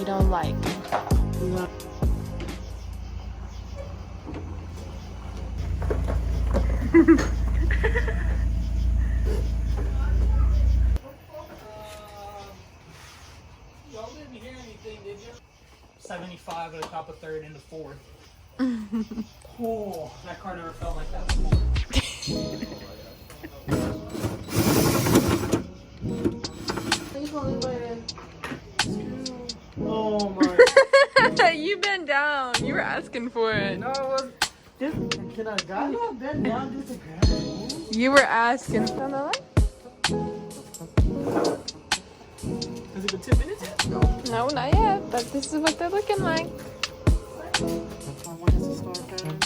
we don't like. Y'all didn't hear anything, did you? 75 at the top of third into fourth. Oh, that car never felt like that before. Oh my. You bent down. You were asking for it. No, it wasn't. Can I not bend down just to grab it? You were asking for it. Has it been 10 minutes yet? No, not yet. But this is what they're looking like. When is the start time?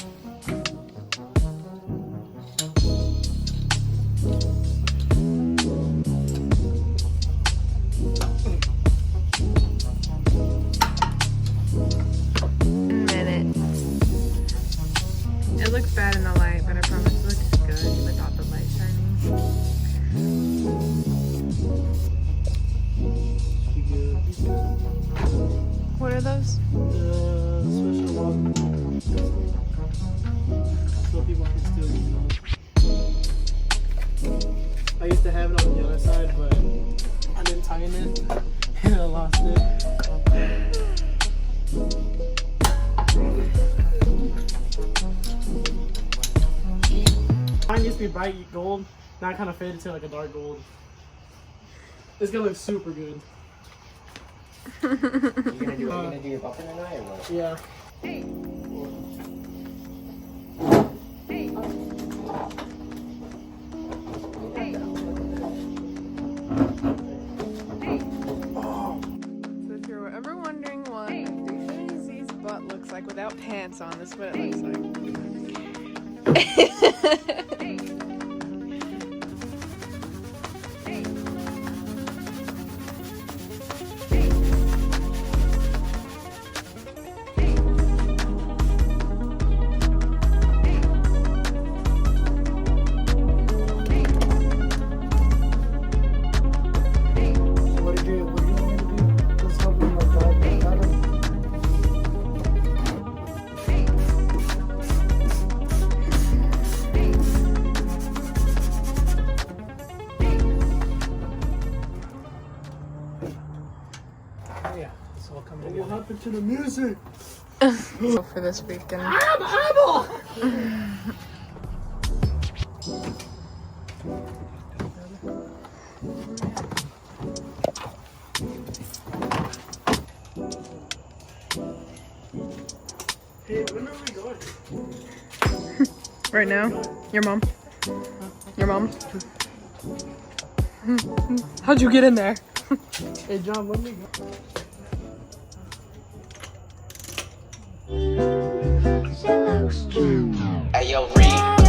It looks bad in the light, but I promise it looks good without the light shining. What are those? Special lock. So people can still use those. I used to have it on the other side, but I didn't tighten it and I lost it. Mine used to be bright gold, now it kind of faded to like a dark gold. It's gonna look super good. You gonna do your bumper tonight or what? Yeah. Hey. Hey. Hey. So if you're ever wondering what Z's butt looks like without pants on, this is what it looks like. What do you want me to do? Just help me like that. Yeah, it's all coming together. What happened to the music? For this weekend. I'm eyeball! Hey, when are we going? Right now? Your mom? Your mom? How'd you get in there? Hey, John, when we go? Hey, yo, Reed.